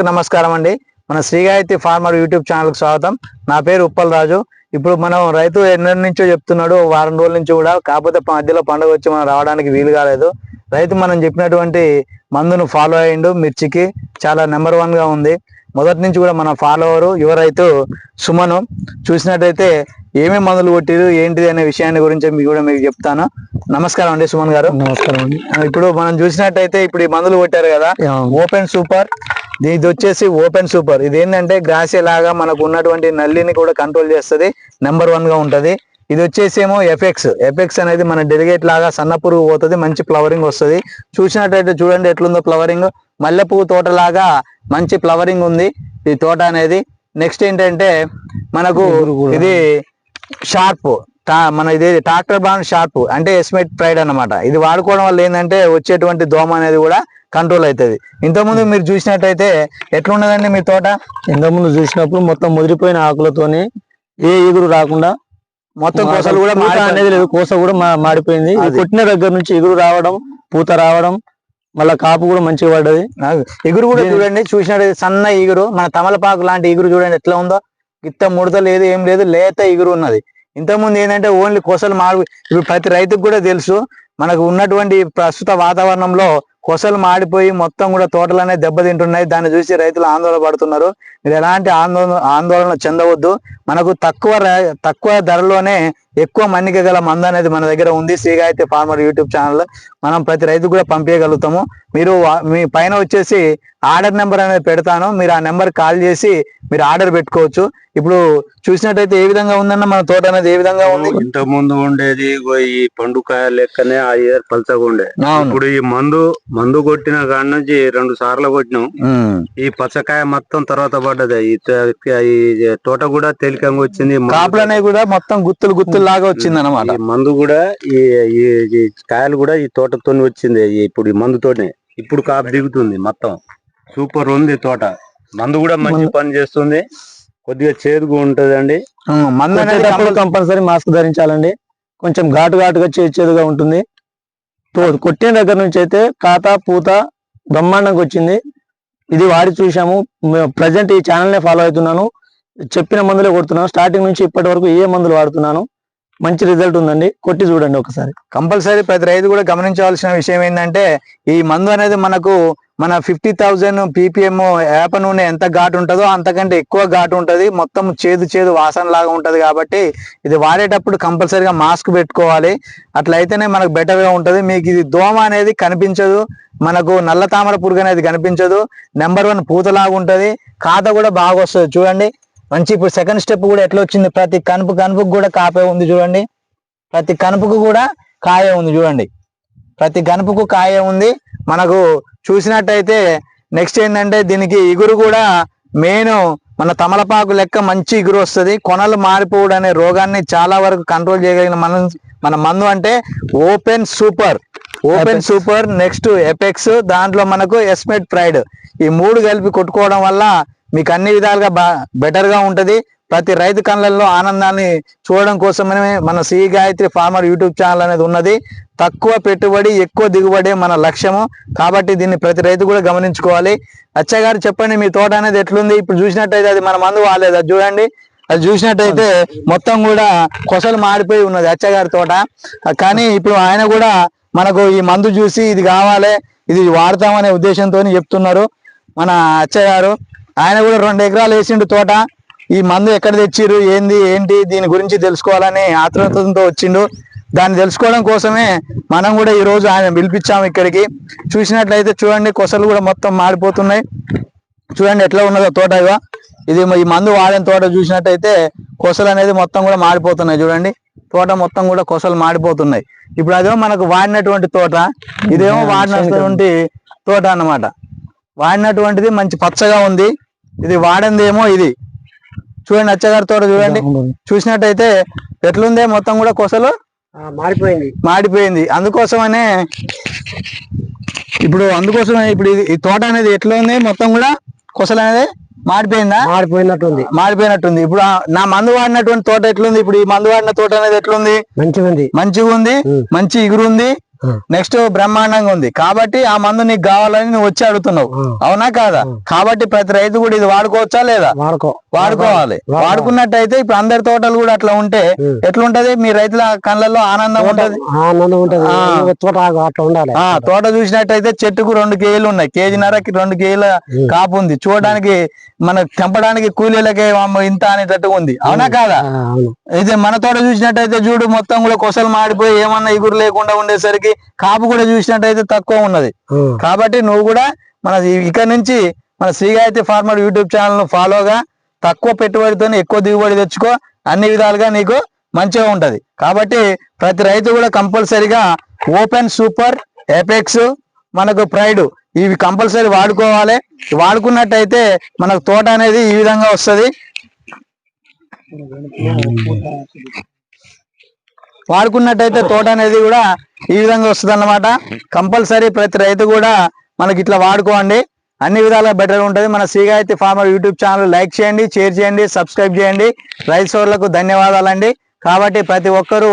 నమస్కారం అండి. మన శ్రీగాయత్రి ఫార్మర్ యూట్యూబ్ ఛానల్ కు స్వాగతం. నా పేరు ఉప్పల్ రాజు. ఇప్పుడు మనం రైతు ఎన్నటి నుంచో చెప్తున్నాడు, వారం రోజుల నుంచి కూడా, కాకపోతే మధ్యలో పండుగ వచ్చి మనం రావడానికి వీలు కాలేదు. రైతు మనం చెప్పినటువంటి మందును ఫాలో అయ్యిండు. మిర్చికి చాలా నెంబర్ 1 గా ఉంది. మొదటి నుంచి కూడా మన ఫాలోవరు యువ రైతు సుమను చూసినట్టయితే ఏమేమి మందులు కొట్టిరు ఏంటిది అనే విషయాన్ని గురించి మీకు చెప్తాను. నమస్కారం అండి సుమన్ గారు. నమస్కారం అండి. ఇప్పుడు మనం చూసినట్టయితే ఇప్పుడు ఈ మందులు కొట్టారు కదా, ఓపెన్ సూపర్, ఇది వచ్చేసి ఓపెన్ సూపర్. ఇది ఏంటంటే గ్రాసే లాగా మనకు ఉన్నటువంటి నల్లిని కూడా కంట్రోల్ చేస్తుంది, నెంబర్ 1 గా ఉంటది. ఇది వచ్చేసి ఏమో ఎఫెక్స్ అనేది మన డెలిగేట్ లాగా సన్న పురుగు పోతుంది, మంచి ఫ్లవరింగ్ వస్తుంది. చూసినట్టయితే చూడండి ఎట్లుందో ఫ్లవరింగ్, మల్లెపువ్వు తోట లాగా మంచి ఫ్లవరింగ్ ఉంది ఈ తోట అనేది. నెక్స్ట్ ఏంటంటే మనకు ఇది షార్ప్, మన ఇది ట్రాక్టర్ బాండ్ షార్ప్ అంటే ఎస్మెట్ ప్రైడ్ అన్నమాట. ఇది వాడుకోవడం వల్ల ఏంటంటే వచ్చేటువంటి దోమ అనేది కూడా కంట్రోల్ అవుతుంది. ఇంతకుముందు మీరు చూసినట్టయితే ఎట్లున్నదండి మీ తోట? ఇంతకుముందు చూసినప్పుడు మొత్తం ముదిరిపోయిన ఆకులతోని ఏ ఎగురు రాకుండా మొత్తం కోసలు కూడా అనేది లేదు, కోస కూడా మాడిపోయింది. కొట్టిన దగ్గర నుంచి ఎగురు రావడం, పూత రావడం, మళ్ళా కాపు కూడా మంచిగా పడ్డది. ఎగురు కూడా చూడండి, చూసినట్టయితే సన్న ఎగురు, మన తమలపాకు లాంటి ఎగురు చూడండి ఎట్లా ఉందో. గిత్త ముడత లేదు, ఏం లేదు, లేత ఎగురు ఉన్నది. ఇంతకుముందు ఏంటంటే ఓన్లీ కొసలు ఇప్పుడు ప్రతి రైతుకు కూడా తెలుసు, మనకు ఉన్నటువంటి ప్రస్తుత వాతావరణంలో కొసలు మాడిపోయి మొత్తం కూడా తోటలు అనేది దెబ్బతింటున్నాయి. దాన్ని చూసి రైతులు ఆందోళన పడుతున్నారు. మీరు ఎలాంటి ఆందోళన చెందవద్దు. మనకు తక్కువ ధరలోనే ఎక్కువ మన్నిక గల మందు అనేది మన దగ్గర ఉంది. శ్రీగాయత్రి ఫార్మర్ యూట్యూబ్ ఛానల్ మనం ప్రతి రైతు కూడా పంపించగలుగుతాము. మీరు మీ పైన వచ్చేసి ఆర్డర్ నెంబర్ అనేది పెడతాను, మీరు ఆ నెంబర్ కాల్ చేసి మీరు ఆర్డర్ పెట్టుకోవచ్చు. ఇప్పుడు చూసినట్టయితే ఏ విధంగా ఉందన్న మన తోట అనేది ఏ విధంగా ఉంది? ఇంత ముందు ఉండేది ఈ పండుకాయ లెక్కనే ఆ ఏర్ పలచగా ఉండే. ఇప్పుడు ఈ మందు కొట్టిన కాడి నుంచి 2 సార్లు కొట్టినాం. ఈ పచ్చకాయ మొత్తం తర్వాత పడ్డది. ఈ తోట కూడా తేలికంగా వచ్చింది, కాపులు అనేవి కూడా మొత్తం గుత్తులు లాగా వచ్చింది అన్నమాట. ఈ మందు కూడా ఈ కాయలు కూడా ఈ తోటతో వచ్చింది. ఇప్పుడు ఈ మందుతోనే ఇప్పుడు కాపు దిగుతుంది. మొత్తం సూపర్ ఉంది తోట. మందు కూడా మంచి పని చేస్తుంది, కొద్దిగా చేదుగా ఉంటదండి. మందు అనేది కంపల్సరీ మాస్క్ ధరించాలండి. కొంచెం ఘాటుగా చేదుగా ఉంటుంది. కొట్టిన దగ్గర నుంచి అయితే ఖాతా పూత బ్రహ్మాండంగా వచ్చింది. ఇది వాడి చూసాము. ప్రజెంట్ ఈ ఛానల్ నే ఫాలో అవుతున్నాను, చెప్పిన మందులే కొడుతున్నాను. స్టార్టింగ్ నుంచి ఇప్పటి వరకు ఏ మందులు వాడుతున్నాను, మంచి రిజల్ట్ ఉందండి. కొట్టి చూడండి ఒకసారి. కంపల్సరీ ప్రతి రైతు కూడా గమనించవలసిన విషయం ఏంటంటే ఈ మందు అనేది మన 50,000 ppm వేప నూనె ఎంత ఘాటు ఉంటుందో అంతకంటే ఎక్కువ ఘాటు ఉంటది. మొత్తం చేదు వాసన లాగా ఉంటది. కాబట్టి ఇది వాడేటప్పుడు కంపల్సరీగా మాస్క్ పెట్టుకోవాలి. అట్లయితేనే మనకు బెటర్ గా ఉంటది. మీకు ఇది దోమ అనేది కనిపించదు, మనకు నల్ల తామర పురుగు అనేది కనిపించదు. నెంబర్ 1 పూతలాగా ఉంటది, ఖాత కూడా బాగా వస్తుంది. చూడండి మంచి. ఇప్పుడు సెకండ్ స్టెప్ కూడా ఎట్లా వచ్చింది, ప్రతి కనుపుకు కూడా కాపే ఉంది చూడండి. ప్రతి కనుపుకు కూడా కాయ ఉంది చూడండి, ప్రతి కనుపుకు కాయ ఉంది. మనకు చూసినట్టయితే నెక్స్ట్ ఏంటంటే దీనికి ఇగురు కూడా మెయిన్ మన తమలపాకు లెక్క మంచి ఇగురు వస్తుంది. కొనలు మారిపోవడం అనే రోగాన్ని చాలా వరకు కంట్రోల్ చేయగలిగిన మన మందు అంటే ఓపెన్ సూపర్ నెక్స్ట్ ఎపెక్స్, దాంట్లో మనకు ఎస్మెట్ ప్రైడ్, ఈ 3 కలిపి కొట్టుకోవడం వల్ల మీకు అన్ని విధాలుగా బెటర్ గా ఉంటది. ప్రతి రైతు కళ్ళల్లో ఆనందాన్ని చూడడం కోసమే మన Sri Gayatri farmer YouTube channel అనేది ఉన్నది. తక్కువ పెట్టుబడి ఎక్కువ దిగుబడి మన లక్ష్యము. కాబట్టి దీన్ని ప్రతి రైతు కూడా గమనించుకోవాలి. అచ్చయ్య గారు చెప్పండి, మీ తోట అనేది ఎట్లుంది? ఇప్పుడు చూసినట్టయితే అది మన మందు వాలేదు, అది చూడండి. అది చూసినట్టయితే మొత్తం కూడా కొసలు మాడిపోయి ఉన్నది అచ్చయ్య గారి తోట. కానీ ఇప్పుడు ఆయన కూడా మనకు ఈ మందు చూసి ఇది కావాలి, ఇది వాడతామనే ఉద్దేశంతో చెప్తున్నారు మన అచ్చయ్య గారు. ఆయన కూడా 2 ఎకరాలు వేసిండు తోట. ఈ మందు ఎక్కడ తెచ్చిరు, ఏంటి దీని గురించి తెలుసుకోవాలని ఆతృతతో వచ్చిండు. దాన్ని తెలుసుకోవడం కోసమే మనం కూడా ఈ రోజు ఆయన పిలిపించాము ఇక్కడికి. చూసినట్లయితే చూడండి కొసలు కూడా మొత్తం మాడిపోతున్నాయి. చూడండి ఎట్లా ఉన్నదో తోట. ఇది ఈ మందు వాడిన తోట చూసినట్టయితే కొసలు అనేది మొత్తం కూడా మాడిపోతున్నాయి. చూడండి తోట మొత్తం కూడా కొసలు మాడిపోతున్నాయి. ఇప్పుడు అదేమో మనకు వాడినటువంటి తోట, ఇదేమో వాడినటువంటి తోట అన్నమాట. వాడినటువంటిది మంచి పచ్చగా ఉంది, ఇది వాడిందేమో ఇది. చూడండి అచ్చగారి తోట చూడండి. చూసినట్టయితే ఎట్లుందే మొత్తం కూడా కొసలు మాడిపోయింది. అందుకోసమనే ఇప్పుడు ఈ తోట అనేది ఎట్లా ఉంది, మొత్తం కూడా కొసలు అనేది మాడిపోయినట్టుంది. ఇప్పుడు నా మందు వాడినటువంటి తోట ఎట్లుంది, ఇప్పుడు ఈ మందు వాడిన తోట అనేది ఎట్లుంది? మంచిగా ఉంది, మంచి ఇగురు ఉంది, నెక్స్ట్ బ్రహ్మాండంగా ఉంది. కాబట్టి ఆ మందు నీకు కావాలని నువ్వు వచ్చి అడుగుతున్నావు, అవునా కాదా? కాబట్టి ప్రతి రైతు కూడా ఇది వాడుకోవచ్చా లేదా? వాడుకోవాలి. వాడుకున్నట్టయితే ఇప్పుడు అందరి తోటలు కూడా అట్లా ఉంటే ఎట్లుంటది? మీ రైతుల కళ్ళల్లో ఆనందం ఉంటది. తోట చూసినట్టయితే చెట్టుకు 2 కేజీలు ఉన్నాయి, కేజీన్నరకి 2 కేజీల కాపు ఉంది. చూడడానికి మన తెంపడానికి కూలీలకే ఇంత అనేటట్టు ఉంది, అవునా కాదా? అయితే మన తోట చూసినట్టయితే చూడు మొత్తం కూడా కొసలు మాడిపోయి ఏమన్నా ఇగురు లేకుండా ఉండేసరికి కాపు కూడా చూసినట్టయితే తక్కువ ఉన్నది. కాబట్టి నువ్వు కూడా మన ఇక్కడ నుంచి మన Sri Gayatri farmer YouTube channel ను ఫాలోగా తక్కువ పెట్టుబడితో ఎక్కువ దిగుబడి తెచ్చుకో, అన్ని విధాలుగా నీకు మంచిగా ఉంటది. కాబట్టి ప్రతి రైతు కూడా కంపల్సరిగా ఓపెన్ సూపర్ ఎపెక్స్ మనకు ప్రైడ్ ఇవి కంపల్సరీ వాడుకోవాలి. వాడుకున్నట్టయితే మనకు తోట అనేది ఈ విధంగా వస్తుంది. వాడుకున్నట్టయితే తోట అనేది కూడా ఈ విధంగా వస్తుంది అన్నమాట. కంపల్సరీ ప్రతి రైతు కూడా మనకి ఇట్లా వాడుకోండి, అన్ని విధాలుగా బెటర్ ఉంటుంది. మన Sri Gayatri farmer YouTube channel like చేయండి, షేర్ చేయండి, సబ్స్క్రైబ్ చేయండి. రైతు సోదరులకు ధన్యవాదాలండి. కాబట్టి ప్రతి ఒక్కరూ